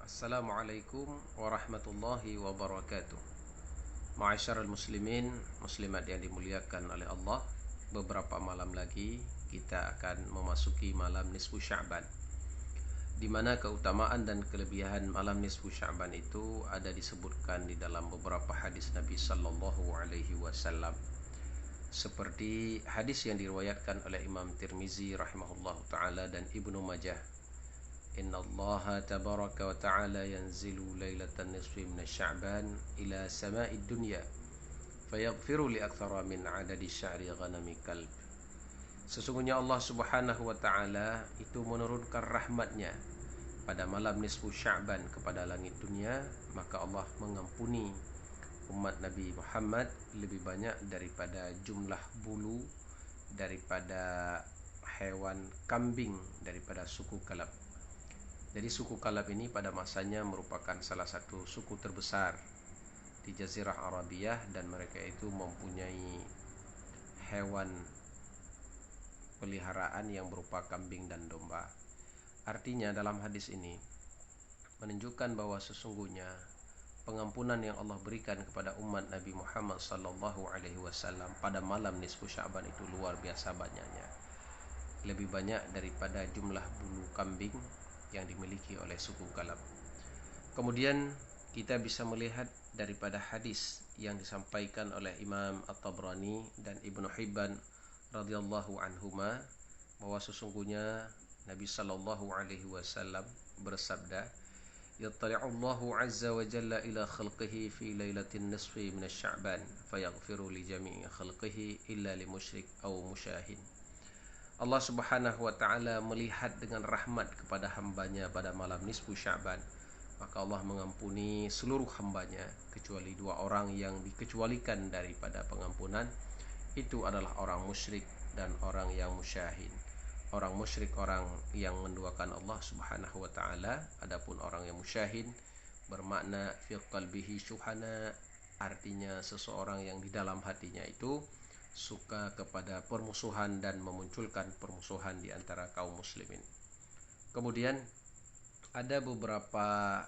Assalamualaikum warahmatullahi wabarakatuh. Ma'asyiral muslimin, muslimat yang dimuliakan oleh Allah, beberapa malam lagi kita akan memasuki malam nisfu Sya'ban, di mana keutamaan dan kelebihan malam nisfu Sya'ban itu ada disebutkan di dalam beberapa hadis Nabi sallallahu alaihi wasallam. Seperti hadis yang diriwayatkan oleh Imam Tirmizi rahimahullahu taala dan Ibnu Majah. Inna Allah tabaraka wa ta'ala yanzilu lailatan nisfi min Sya'ban ila sama'id dunya fayaghfiru li aktsara min adadi sya'ri ghanami kalb. Sesungguhnya Allah subhanahu wa ta'ala itu menurunkan rahmatnya pada malam nisfu Sya'ban kepada langit dunia, maka Allah mengampuni umat Nabi Muhammad lebih banyak daripada jumlah bulu daripada hewan kambing daripada suku Kalab. Jadi suku Kalab ini pada masanya merupakan salah satu suku terbesar di Jazirah Arabiyah, dan mereka itu mempunyai hewan peliharaan yang berupa kambing dan domba. Artinya dalam hadis ini menunjukkan bahwa sesungguhnya pengampunan yang Allah berikan kepada umat Nabi Muhammad sallallahu alaihi wasallam pada malam nisfu Sya'ban itu luar biasa banyaknya. Lebih banyak daripada jumlah bulu kambing yang dimiliki oleh suku Kalab. Kemudian kita bisa melihat daripada hadis yang disampaikan oleh Imam At-Tabrani dan Ibnu Hibban radhiyallahu anhuma, bahwa sesungguhnya Nabi sallallahu alaihi wasallam bersabda, "Yattali'ullahu 'azza wa jalla ila khalqihi fi lailatin nisfi min asy-Sya'ban fayaghfiru li jami'i khalqihi illa li musyrik aw musyahin." Allah subhanahu wa ta'ala melihat dengan rahmat kepada hambanya pada malam nisfu Sya'ban, maka Allah mengampuni seluruh hambanya kecuali dua orang yang dikecualikan daripada pengampunan. Itu adalah orang musyrik dan orang yang musyahin. Orang musyrik orang yang menduakan Allah subhanahu wa ta'ala, adapun orang yang musyahin bermakna fi qalbihi syuhana, artinya seseorang yang di dalam hatinya itu suka kepada permusuhan dan memunculkan permusuhan di antara kaum muslimin. Kemudian ada beberapa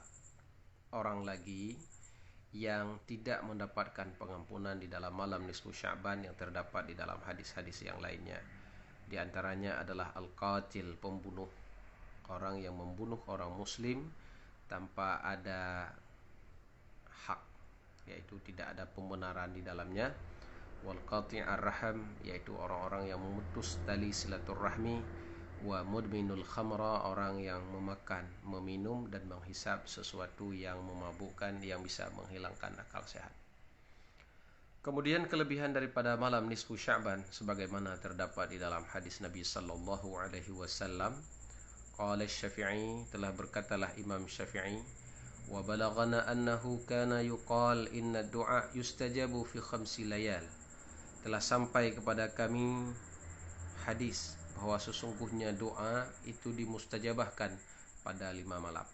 orang lagi yang tidak mendapatkan pengampunan di dalam malam nisfu Sya'ban yang terdapat di dalam hadis-hadis yang lainnya. Di antaranya adalah al-qatil, pembunuh, orang yang membunuh orang muslim tanpa ada hak, yaitu tidak ada pembenaran di dalamnya. Wal qati'ar raham, yaitu orang-orang yang memutus tali silaturahmi. Wa mudminul khamra, orang yang memakan, meminum dan menghisap sesuatu yang memabukkan yang bisa menghilangkan akal sehat. Kemudian kelebihan daripada malam nisfu Sya'ban sebagaimana terdapat di dalam hadis Nabi sallallahu alaihi wasallam. Qala Syafi'i, telah berkatalah Imam Syafi'i, wa balaghana annahu kana yuqal inna du'a yustajabu fi khamsi layal. Telah sampai kepada kami hadis bahwa sesungguhnya doa itu dimustajabahkan pada 5 malam.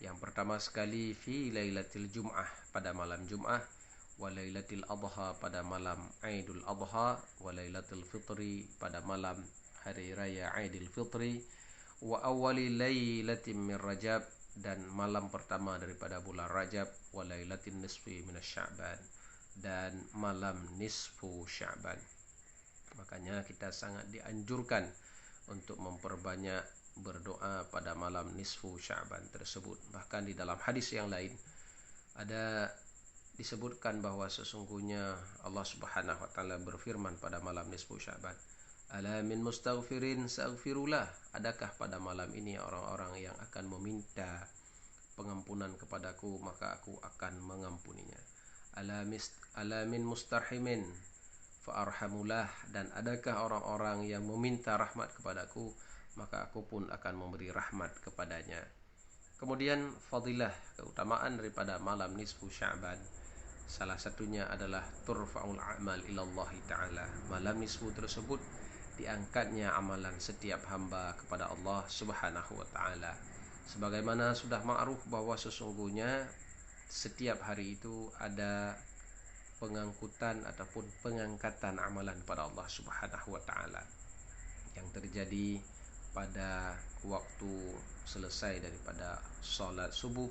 Yang pertama sekali fi lailatul jum'ah, pada malam Jum'ah, wa lailatul adha, pada malam Aidul Adha, wa lailatul fitri, pada malam hari raya Aidil Fitri, wa awwali lailatin min Rajab, dan malam pertama daripada bulan Rajab, wa lailatin nisfi min Sya'ban, dan malam nisfu Sya'ban. Makanya kita sangat dianjurkan untuk memperbanyak berdoa pada malam nisfu Sya'ban tersebut. Bahkan di dalam hadis yang lain ada disebutkan bahwa sesungguhnya Allah subhanahu wa ta'ala berfirman pada malam nisfu Sya'ban, "Ala min mustaghfirin sa'ghfirullah." Adakah pada malam ini orang-orang yang akan meminta pengampunan kepadaku, maka aku akan mengampuninya. Ala min mustarhimin fa'arhamulah, dan adakah orang-orang yang meminta rahmat kepadaku, maka aku pun akan memberi rahmat kepadanya. Kemudian fadilah, keutamaan daripada malam nisfu Sya'ban, salah satunya adalah turfa'ul a'mal ilallahi ta'ala. Malam nisfu tersebut diangkatnya amalan setiap hamba kepada Allah subhanahu wa ta'ala. Sebagaimana sudah ma'ruf bahwa sesungguhnya setiap hari itu ada pengangkutan ataupun pengangkatan amalan pada Allah subhanahu wa ta'ala yang terjadi pada waktu selesai daripada salat subuh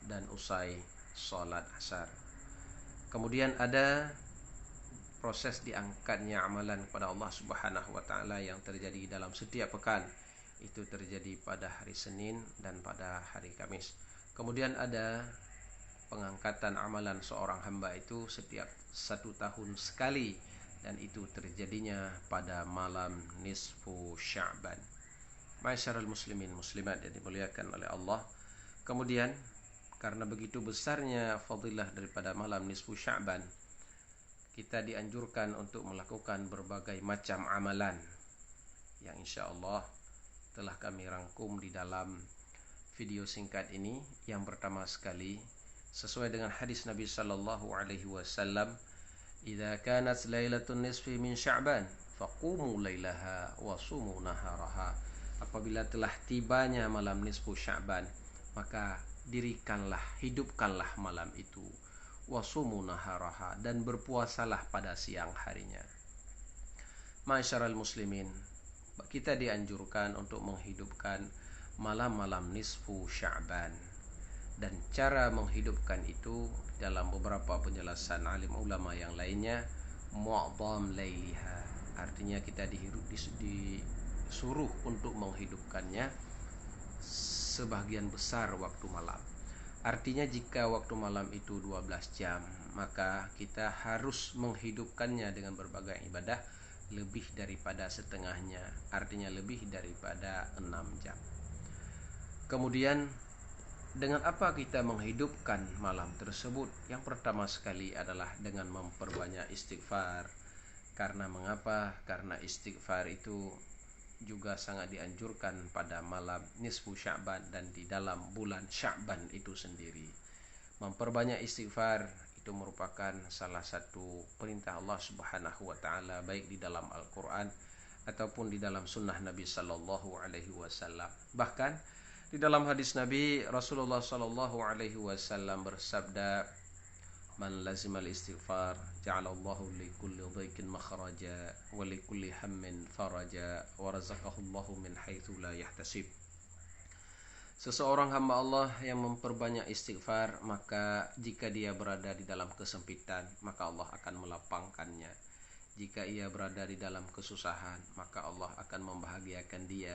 dan usai salat asar. Kemudian ada proses diangkatnya amalan kepada Allah Subhanahu wa taala yang terjadi dalam setiap pekan. Itu terjadi pada hari Senin dan pada hari Kamis. Kemudian ada pengangkatan amalan seorang hamba itu setiap 1 tahun sekali, dan itu terjadinya pada malam nisfu Sya'ban. Ma'asyiral muslimin muslimat yang dimuliakan oleh Allah. Kemudian karena begitu besarnya fadilah daripada malam nisfu Sya'ban, kita dianjurkan untuk melakukan berbagai macam amalan yang insyaallah telah kami rangkum di dalam video singkat ini. Yang pertama sekali, sesuai dengan hadis Nabi sallallahu alaihi wasallam, "Idza kanat lailatun nisfi min Sya'ban, faqumu lailaha wa sumu naharaha." Apabila telah tibanya malam nisfu Sya'ban, maka dirikanlah, hidupkanlah malam itu, wa sumu naharaha, dan berpuasalah pada siang harinya. Ma'asyiral muslimin, kita dianjurkan untuk menghidupkan malam-malam nisfu Sya'ban. Dan cara menghidupkan itu dalam beberapa penjelasan alim ulama yang lainnya, mu'dham lailiha, artinya kita disuruh untuk menghidupkannya sebagian besar waktu malam. Artinya jika waktu malam itu 12 jam, maka kita harus menghidupkannya dengan berbagai ibadah lebih daripada setengahnya, artinya lebih daripada 6 jam. Kemudian dengan apa kita menghidupkan malam tersebut? Yang pertama sekali adalah dengan memperbanyak istighfar. Karena mengapa? Karena istighfar itu juga sangat dianjurkan pada malam nisfu Sya'ban dan di dalam bulan Sya'ban itu sendiri. Memperbanyak istighfar itu merupakan salah satu perintah Allah Subhanahu wa taala, baik di dalam Al-Qur'an ataupun di dalam sunnah Nabi sallallahu alaihi wasallam. Bahkan di dalam hadis Nabi, Rasulullah sallallahu alaihi wasallam bersabda, "Man lazimal istighfar, ja'alallahu li kulli dhaikin makhraja wa li kulli hammin faraja wa razaqahu Allahu min haitsu la yahtasib." Seseorang hamba Allah yang memperbanyak istighfar, maka jika dia berada di dalam kesempitan, maka Allah akan melapangkannya. Jika ia berada di dalam kesusahan, maka Allah akan membahagiakan dia.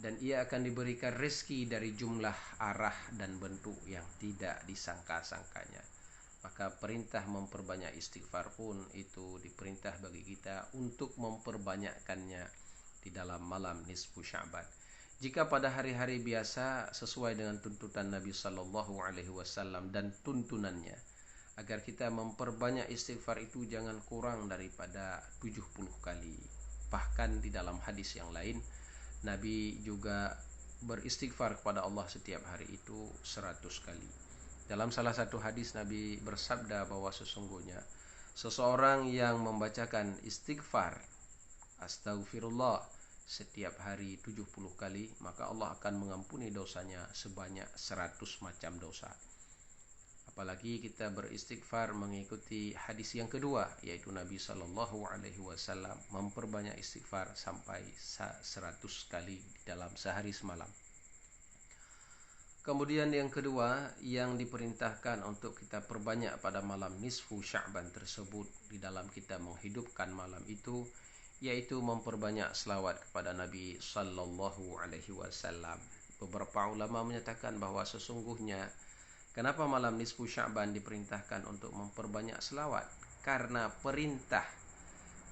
Dan ia akan diberikan rezeki dari jumlah arah dan bentuk yang tidak disangka-sangkanya. Maka perintah memperbanyak istighfar pun itu diperintah bagi kita untuk memperbanyakkannya di dalam malam nisfu Sya'ban. Jika pada hari-hari biasa sesuai dengan tuntutan Nabi sallallahu alaihi wasallam dan tuntunannya, agar kita memperbanyak istighfar itu jangan kurang daripada 70 kali. Bahkan di dalam hadis yang lain, Nabi juga beristighfar kepada Allah setiap hari itu 100 kali. Dalam salah satu hadis Nabi bersabda bahwa sesungguhnya seseorang yang membacakan istighfar astaghfirullah setiap hari 70 kali, maka Allah akan mengampuni dosanya sebanyak 100 macam dosa. Apalagi kita beristighfar mengikuti hadis yang kedua, yaitu Nabi sallallahu alaihi wasallam memperbanyak istighfar sampai 100 kali dalam sehari semalam. Kemudian yang kedua yang diperintahkan untuk kita perbanyak pada malam nisfu Sya'ban tersebut di dalam kita menghidupkan malam itu, yaitu memperbanyak selawat kepada Nabi sallallahu alaihi wasallam. Beberapa ulama menyatakan bahwa sesungguhnya kenapa malam nisfu Sya'ban diperintahkan untuk memperbanyak selawat? Karena perintah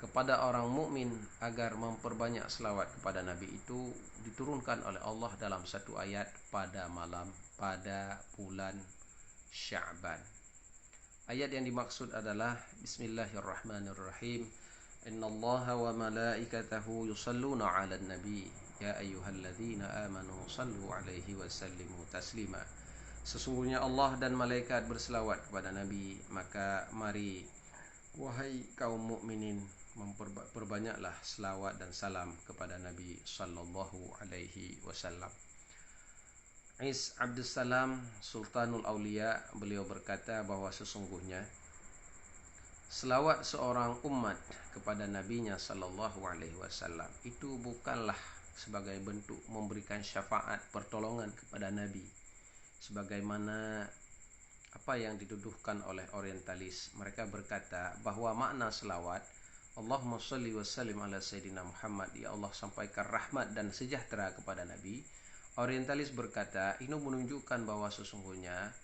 kepada orang mukmin agar memperbanyak selawat kepada Nabi itu diturunkan oleh Allah dalam satu ayat pada bulan Sya'ban. Ayat yang dimaksud adalah Bismillahirrahmanirrahim. Innallaha wa malaikatahu yusalluna 'alan nabi ya ayyuhalladzina amanu sallu 'alaihi wa sallimu taslima. Sesungguhnya Allah dan malaikat berselawat kepada Nabi, maka mari wahai kaum mukminin perbanyaklah selawat dan salam kepada Nabi sallallahu alaihi wasallam. Is Abdus Salam Sultanul Aulia, beliau berkata bahwa sesungguhnya selawat seorang umat kepada nabinya sallallahu alaihi wasallam itu bukanlah sebagai bentuk memberikan syafaat pertolongan kepada Nabi, sebagaimana apa yang dituduhkan oleh orientalis. Mereka berkata bahwa makna selawat, Allahumma shalli wa sallim ala Sayyidina Muhammad, ya Allah sampaikan rahmat dan sejahtera kepada Nabi. Orientalis berkata ini menunjukkan bahwa sesungguhnya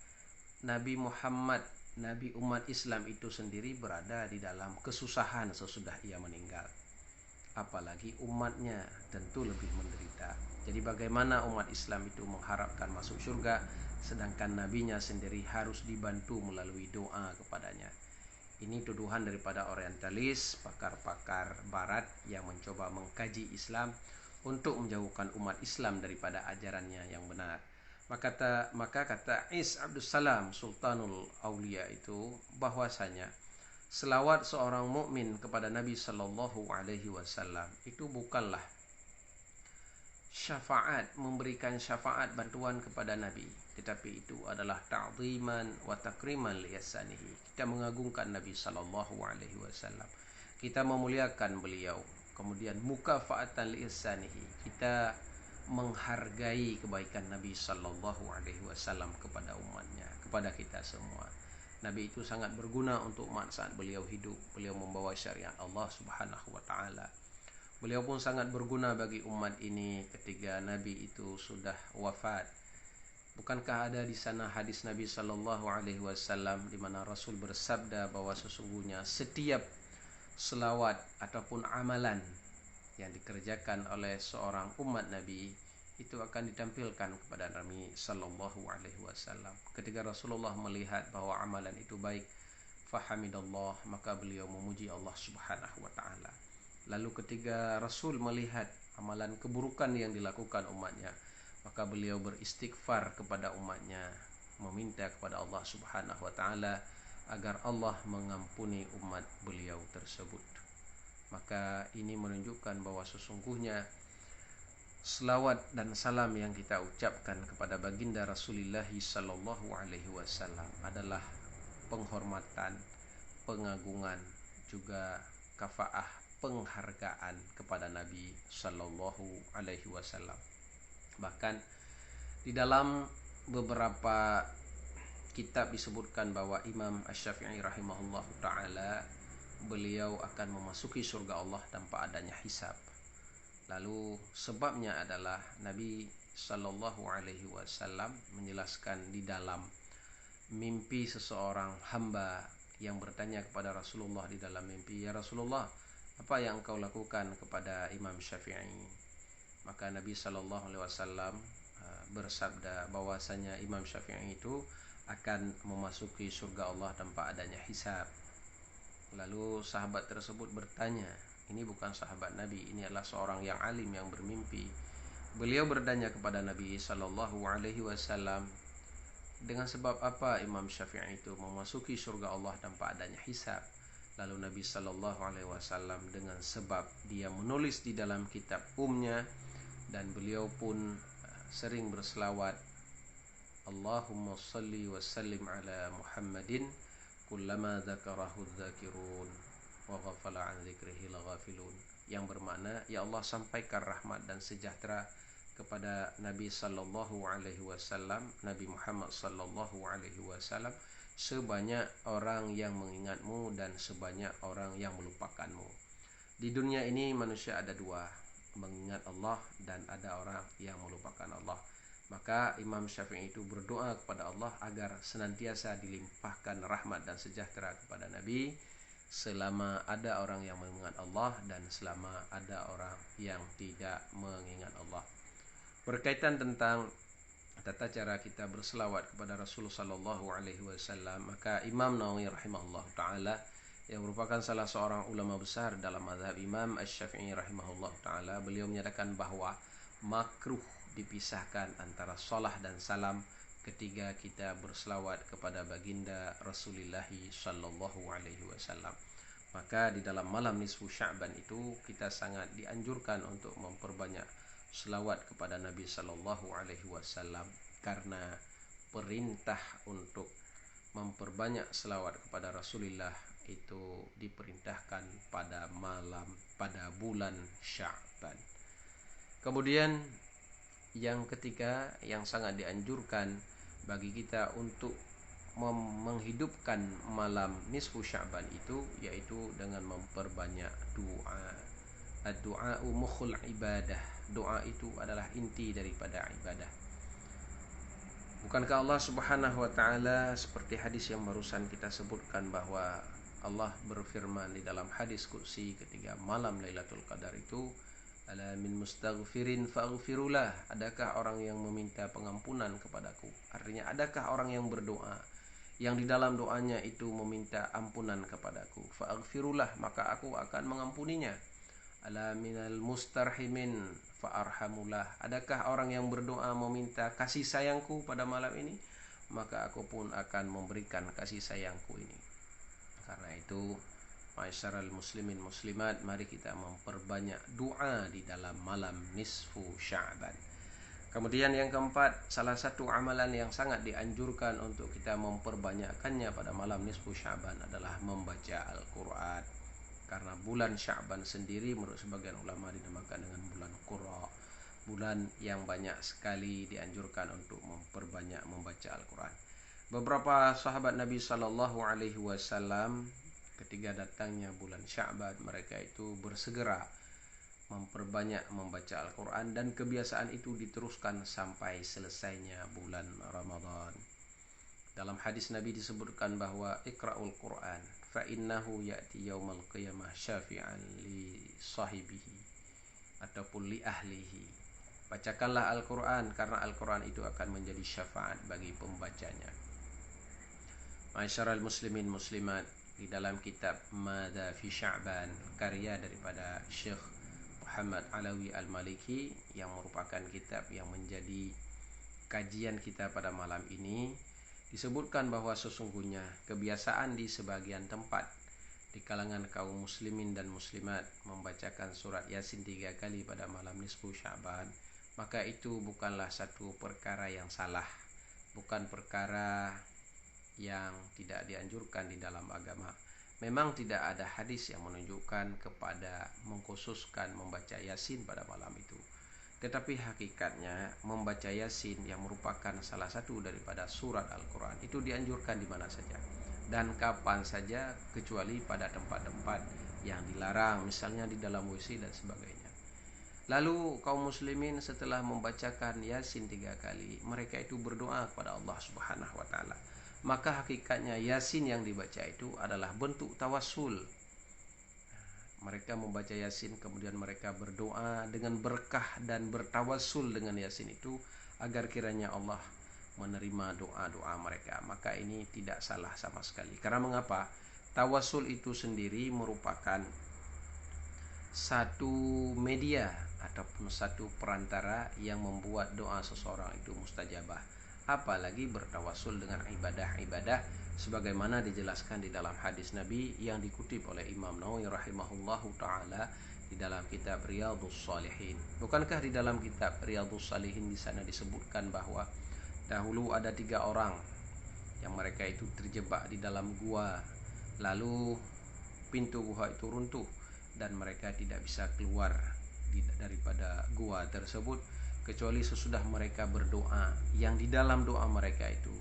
Nabi Muhammad, Nabi umat Islam itu sendiri berada di dalam kesusahan sesudah ia meninggal. Apalagi umatnya tentu lebih menderita. Jadi bagaimana umat Islam itu mengharapkan masuk surga, sedangkan nabinya sendiri harus dibantu melalui doa kepadanya. Ini tuduhan daripada orientalis, pakar-pakar barat yang mencoba mengkaji Islam untuk menjauhkan umat Islam daripada ajarannya yang benar. Maka kata Is Abdus Salam Sultanul Aulia itu bahwasanya selawat seorang mukmin kepada Nabi sallallahu alaihi wasallam itu bukanlah syafaat, memberikan syafaat bantuan kepada Nabi, tetapi itu adalah ta'ziman wa takriman li ihsanihi. Kita mengagungkan Nabi sallallahu alaihi wasallam. Kita memuliakan beliau. Kemudian mukafaatan li ihsanihi. Kita menghargai kebaikan Nabi sallallahu alaihi wasallam kepada umatnya, kepada kita semua. Nabi itu sangat berguna untuk umat saat beliau hidup. Beliau membawa syariat Allah Subhanahu wa taala. Beliau pun sangat berguna bagi umat ini ketika Nabi itu sudah wafat. Bukankah ada di sana hadis Nabi sallallahu alaihi wasallam di mana Rasul bersabda bahwa sesungguhnya setiap selawat ataupun amalan yang dikerjakan oleh seorang umat Nabi itu akan ditampilkan kepada Nabi sallallahu alaihi wasallam. Ketika Rasulullah melihat bahwa amalan itu baik, fahamidallah, maka beliau memuji Allah Subhanahu wa taala. Lalu ketika Rasul melihat amalan keburukan yang dilakukan umatnya, maka beliau beristighfar kepada umatnya, meminta kepada Allah Subhanahu wa taala agar Allah mengampuni umat beliau tersebut. Maka ini menunjukkan bahwa sesungguhnya selawat dan salam yang kita ucapkan kepada baginda Rasulullah sallallahu alaihi wasallam adalah penghormatan, pengagungan, juga kafaah, penghargaan kepada Nabi sallallahu alaihi wasallam. Bahkan di dalam beberapa kitab disebutkan bahwa Imam Asy-Syafi'i rahimahullah taala beliau akan memasuki surga Allah tanpa adanya hisab. Lalu sebabnya adalah Nabi sallallahu alaihi wasallam menjelaskan di dalam mimpi seseorang hamba yang bertanya kepada Rasulullah di dalam mimpi, "Ya Rasulullah, apa yang engkau lakukan kepada Imam Syafi'i?" Maka Nabi sallallahu alaihi wasallam bersabda bahwasanya Imam Syafi'i itu akan memasuki surga Allah tanpa adanya hisab. Lalu sahabat tersebut bertanya, ini bukan sahabat Nabi, ini adalah seorang yang alim yang bermimpi. Beliau bertanya kepada Nabi sallallahu alaihi wasallam, dengan sebab apa Imam Syafi'i itu memasuki surga Allah tanpa adanya hisab? Lalu Nabi sallallahu alaihi wasallam dengan sebab dia menulis di dalam kitab umnya dan beliau pun sering berselawat, Allahumma salli wa sallim ala Muhammadin kullama dzakarahu dzakirun wa ghafala an dzikrihi laghafilun, yang bermakna, ya Allah sampaikan rahmat dan sejahtera kepada Nabi sallallahu alaihi wasallam, Nabi Muhammad sallallahu alaihi wasallam, sebanyak orang yang mengingatmu dan sebanyak orang yang melupakanmu. Di dunia ini manusia ada dua, mengingat Allah dan ada orang yang melupakan Allah. Maka Imam Syafi'i itu berdoa kepada Allah agar senantiasa dilimpahkan rahmat dan sejahtera kepada Nabi selama ada orang yang mengingat Allah dan selama ada orang yang tidak mengingat Allah. Berkaitan tentang tata cara kita berselawat kepada Rasulullah sallallahu alaihi wasallam, maka Imam Nawawi rahimahullah taala yang merupakan salah seorang ulama besar dalam mazhab Imam Asy-Syafi'i rahimahullah taala, beliau menyatakan bahwa makruh dipisahkan antara salah dan salam ketika kita berselawat kepada baginda Rasulullah sallallahu alaihi wasallam. Maka di dalam malam nisfu Sya'ban itu kita sangat dianjurkan untuk memperbanyak selawat kepada Nabi sallallahu alaihi wasallam, karena perintah untuk memperbanyak selawat kepada Rasulullah itu diperintahkan pada bulan Sya'ban. Kemudian yang ketiga yang sangat dianjurkan bagi kita untuk menghidupkan malam nisfu Sya'ban itu yaitu dengan memperbanyak doa. Ad-du'a'u mukhul ibadah. Doa itu adalah inti daripada ibadah. Bukankah Allah Subhanahu wa taala seperti hadis yang barusan kita sebutkan bahwa Allah berfirman di dalam hadis qudsi ketika malam Lailatul Qadar itu, ala min mustaghfirin faghfirulah, adakah orang yang meminta pengampunan kepadaku? Artinya adakah orang yang berdoa yang di dalam doanya itu meminta ampunan kepadaku, faghfirulah, maka aku akan mengampuninya. Ala minal mustarhimin fa'arhamulah, adakah orang yang berdoa meminta kasih sayangku pada malam ini, maka aku pun akan memberikan kasih sayangku ini. Karena itu, ma'asyiral muslimin muslimat, mari kita memperbanyak doa di dalam malam nisfu Sya'ban. Kemudian yang keempat, salah satu amalan yang sangat dianjurkan untuk kita memperbanyakkannya pada malam nisfu Sya'ban adalah membaca Al-Quran. Karena bulan Sya'ban sendiri menurut sebagian ulama dinamakan dengan bulan Qurra, bulan yang banyak sekali dianjurkan untuk memperbanyak membaca Al-Quran. Beberapa sahabat Nabi Sallallahu Alaihi Wasallam ketika datangnya bulan Sya'ban, mereka itu bersegera memperbanyak membaca Al-Quran, dan kebiasaan itu diteruskan sampai selesainya bulan Ramadan. Dalam hadis Nabi disebutkan bahwa iqra'ul Quran fa innahu ya'ti yaumal qiyamah syafi'an li sahibihi ataupun li ahlihi. Bacakanlah Al-Quran karena Al-Quran itu akan menjadi syafaat bagi pembacanya. Ma'asyiral muslimin muslimat, di dalam kitab Madza fi Sya'ban, karya daripada Syekh Muhammad Alawi Al-Maliki, yang merupakan kitab yang menjadi kajian kita pada malam ini, disebutkan bahwa sesungguhnya kebiasaan di sebagian tempat di kalangan kaum muslimin dan muslimat membacakan surat Yasin 3 kali pada malam nisfu Sya'ban, maka itu bukanlah satu perkara yang salah, bukan perkara yang tidak dianjurkan di dalam agama. Memang tidak ada hadis yang menunjukkan kepada mengkhususkan membaca Yasin pada malam itu. Tetapi hakikatnya membaca Yasin yang merupakan salah satu daripada surat Al-Quran itu dianjurkan di mana saja dan kapan saja, kecuali pada tempat-tempat yang dilarang, misalnya di dalam WC dan sebagainya. Lalu kaum muslimin setelah membacakan Yasin 3 kali, mereka itu berdoa kepada Allah Subhanahu wa taala. Maka hakikatnya Yasin yang dibaca itu adalah bentuk tawassul. Mereka membaca Yasin, kemudian mereka berdoa dengan berkah dan bertawassul dengan Yasin itu agar kiranya Allah menerima doa-doa mereka. Maka ini tidak salah sama sekali. Karena mengapa? Tawassul itu sendiri merupakan satu media ataupun satu perantara yang membuat doa seseorang itu mustajabah. Apalagi bertawassul dengan ibadah-ibadah sebagaimana dijelaskan di dalam hadis Nabi yang dikutip oleh Imam Nawawi rahimahullahu taala di dalam kitab Riyadhus Shalihin. Bukankah di dalam kitab Riyadhus Shalihin di sana disebutkan bahwa dahulu ada 3 orang yang mereka itu terjebak di dalam gua, lalu pintu gua itu runtuh dan mereka tidak bisa keluar daripada gua tersebut kecuali sesudah mereka berdoa, yang di dalam doa mereka itu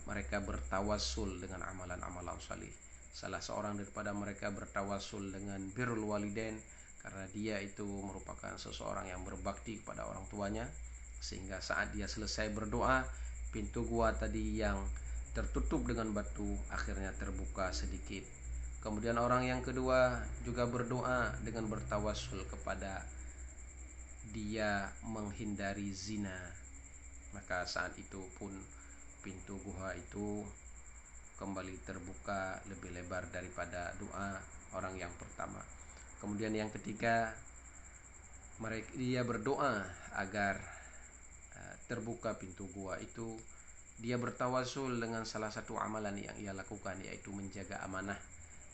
mereka bertawassul dengan amalan-amalan salih. Salah seorang daripada mereka bertawassul dengan birrul walidain, karena dia itu merupakan seseorang yang berbakti kepada orang tuanya, sehingga saat dia selesai berdoa, pintu gua tadi yang tertutup dengan batu akhirnya terbuka sedikit. Kemudian orang yang kedua juga berdoa dengan bertawassul kepada dia menghindari zina. Maka saat itu pun pintu gua itu kembali terbuka lebih lebar daripada doa orang yang pertama. Kemudian yang ketiga, dia berdoa agar terbuka pintu gua itu. Dia bertawassul dengan salah satu amalan yang ia lakukan, yaitu menjaga amanah,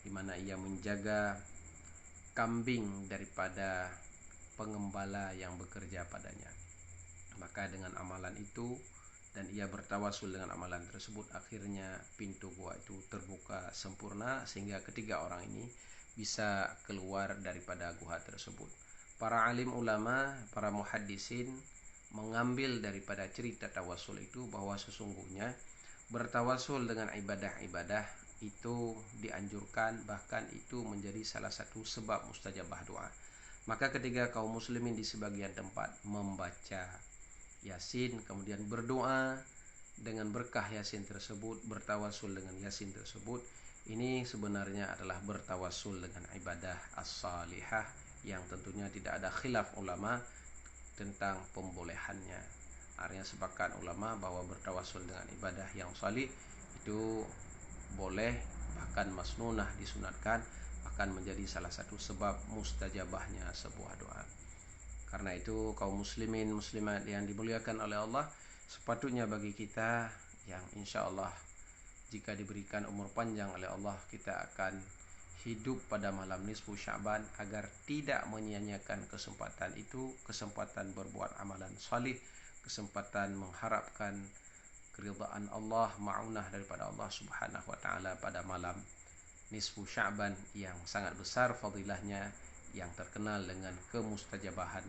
di mana ia menjaga kambing daripada pengembala yang bekerja padanya. Maka dengan amalan itu dan ia bertawassul dengan amalan tersebut, akhirnya pintu gua itu terbuka sempurna sehingga ketiga orang ini bisa keluar daripada gua tersebut. para alim ulama, para muhaddisin mengambil daripada cerita tawasul itu bahwa sesungguhnya bertawasul dengan ibadah-ibadah itu dianjurkan, bahkan itu menjadi salah satu sebab mustajabah doa. Maka ketika kaum muslimin di sebagian tempat membaca Yasin, kemudian berdoa dengan berkah Yasin tersebut, bertawasul dengan Yasin tersebut, ini sebenarnya adalah bertawasul dengan ibadah as-salihah yang tentunya tidak ada khilaf ulama tentang pembolehannya. Artinya sepakat ulama bahwa bertawasul dengan ibadah yang salih itu boleh, bahkan masnunah, disunatkan, akan menjadi salah satu sebab mustajabahnya sebuah doa. Karena itu kaum muslimin muslimat yang dimuliakan oleh Allah, sepatutnya bagi kita yang insya Allah jika diberikan umur panjang oleh Allah, kita akan hidup pada malam nisfu Sya'ban, agar tidak menyia-nyiakan kesempatan itu, kesempatan berbuat amalan salih, kesempatan mengharapkan keridhaan Allah, ma'unah daripada Allah Subhanahu wa taala pada malam nisfu Sya'ban yang sangat besar fadilahnya, yang terkenal dengan kemustajabahan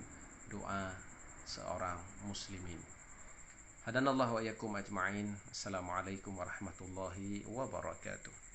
doa seorang muslimin. Hadanallahu wa iyyakum ajma'in. Assalamualaikum warahmatullahi wabarakatuh.